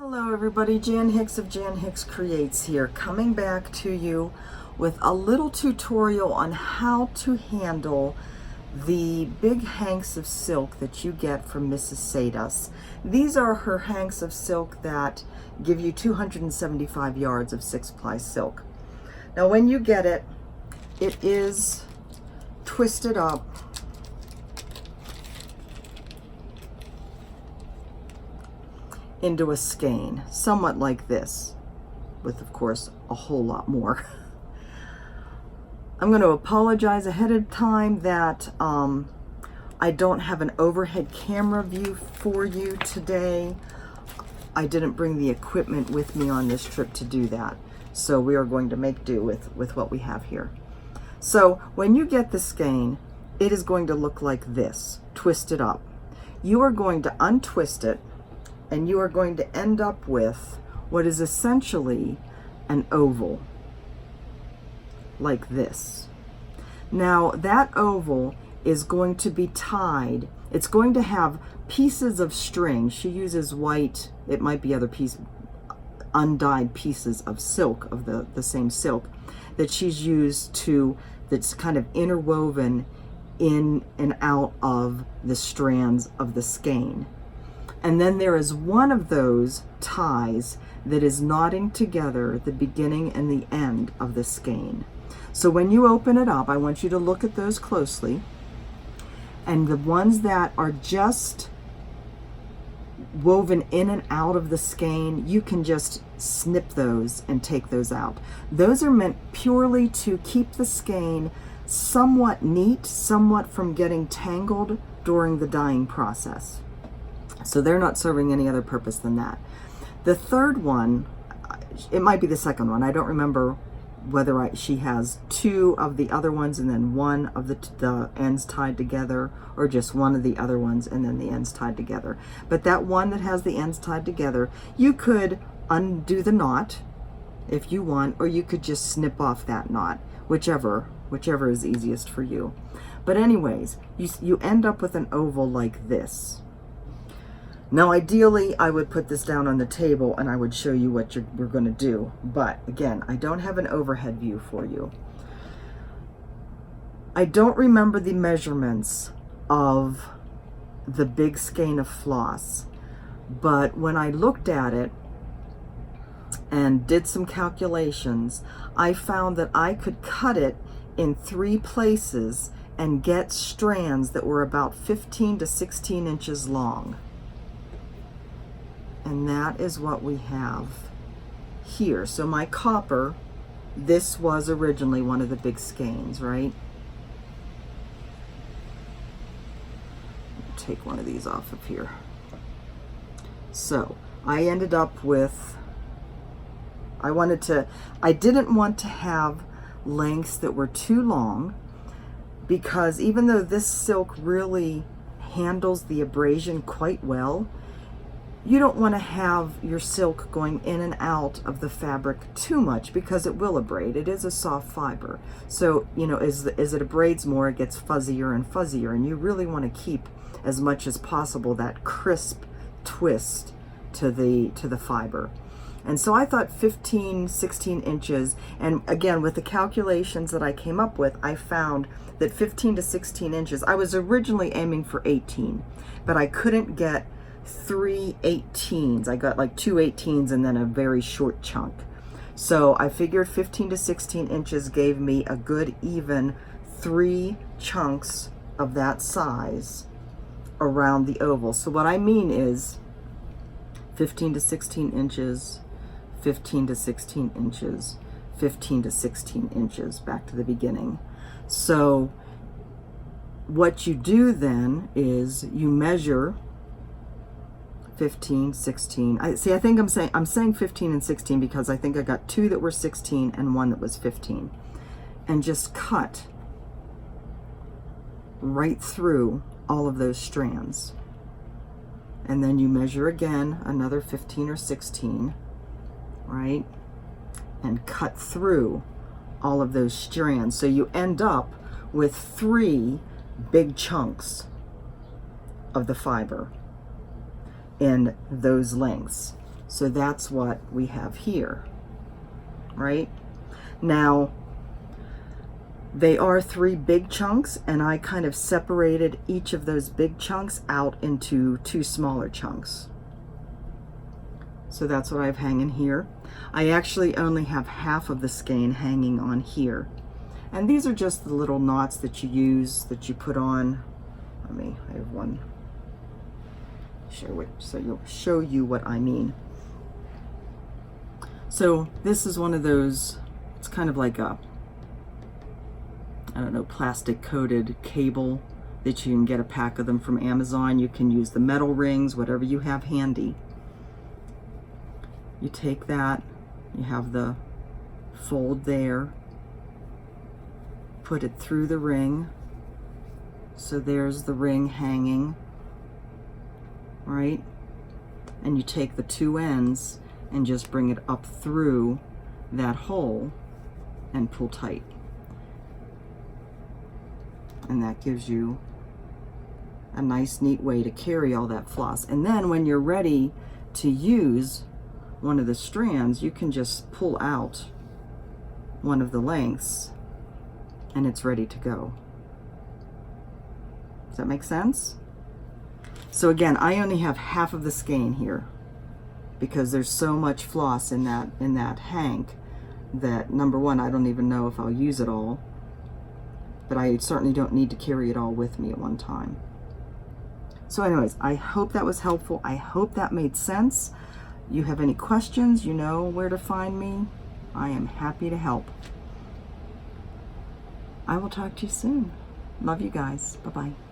Hello everybody, Jan Hicks of Jan Hicks Creates here, coming back to you with a little tutorial on how to handle the big hanks of silk that you get from Missus Sedas. These are her hanks of silk that give you 275 yards of 6-ply silk. Now when you get it, it is twisted up into a skein, somewhat like this, with of course a whole lot more. I'm going to apologize ahead of time that I don't have an overhead camera view for you today. I didn't bring the equipment with me on this trip to do that, so we are going to make do with what we have here. So when you get the skein, it is going to look like this, twisted up. You are going to untwist it, and you are going to end up with what is essentially an oval, like this. Now that oval is going to be tied. It's going to have pieces of string. She uses white, it might be other pieces, undyed pieces of silk, of the same silk that she's used to, that's kind of interwoven in and out of the strands of the skein. And then there is one of those ties that is knotting together the beginning and the end of the skein. So when you open it up, I want you to look at those closely. And the ones that are just woven in and out of the skein, you can just snip those and take those out. Those are meant purely to keep the skein somewhat neat, somewhat from getting tangled during the dyeing process. So they're not serving any other purpose than that. The third one, it might be the second one. I don't remember whether she has two of the other ones and then one of the ends tied together, or just one of the other ones and then the ends tied together. But that one that has the ends tied together, you could undo the knot if you want, or you could just snip off that knot, whichever is easiest for you. But anyways, you end up with an oval like this. Now ideally I would put this down on the table and I would show you what we're going to do, but again, I don't have an overhead view for you. I don't remember the measurements of the big skein of floss, but when I looked at it and did some calculations, I found that I could cut it in 3 places and get strands that were about 15 to 16 inches long. And that is what we have here. So my copper, this was originally one of the big skeins, right? Take one of these off of here. So I ended up with, I didn't want to have lengths that were too long, because even though this silk really handles the abrasion quite well, you don't want to have your silk going in and out of the fabric too much, because it will abrade. It is a soft fiber. So, you know, as it abrades more, it gets fuzzier and fuzzier, and you really want to keep as much as possible that crisp twist to the fiber. And so I thought 15, 16 inches, and again, with the calculations that I came up with, I found that 15 to 16 inches, I was originally aiming for 18, but I couldn't get 3 18s. I got like 2 18s and then a very short chunk. So I figured 15 to 16 inches gave me a good even 3 chunks of that size around the oval. So what I mean is 15 to 16 inches, 15 to 16 inches, 15 to 16 inches, back to the beginning. So what you do then is you measure 15, 16. I think I'm saying 15 and 16 because I think I got 2 that were 16 and 1 that was 15. And just cut right through all of those strands. And then you measure again another 15 or 16, right? And cut through all of those strands. So you end up with 3 big chunks of the fiber in those lengths. So that's what we have here, right? Now, they are 3 big chunks, and I kind of separated each of those big chunks out into 2 smaller chunks. So that's what I have hanging here. I actually only have half of the skein hanging on here. And these are just the little knots that you use, that you put on. I have one. Show you what I mean. So this is one of those, it's kind of like a, I don't know, plastic coated cable that you can get a pack of them from Amazon. You can use the metal rings, whatever you have handy. You take that, you have the fold there, put it through the ring. So there's the ring hanging, right? And you take the 2 ends and just bring it up through that hole and pull tight. And that gives you a nice, neat way to carry all that floss. And then when you're ready to use one of the strands, you can just pull out one of the lengths and it's ready to go. Does that make sense? So again, I only have half of the skein here because there's so much floss in that hank that, number one, I don't even know if I'll use it all, but I certainly don't need to carry it all with me at one time. So anyways, I hope that was helpful. I hope that made sense. You have any questions, you know where to find me. I am happy to help. I will talk to you soon. Love you guys. Bye-bye.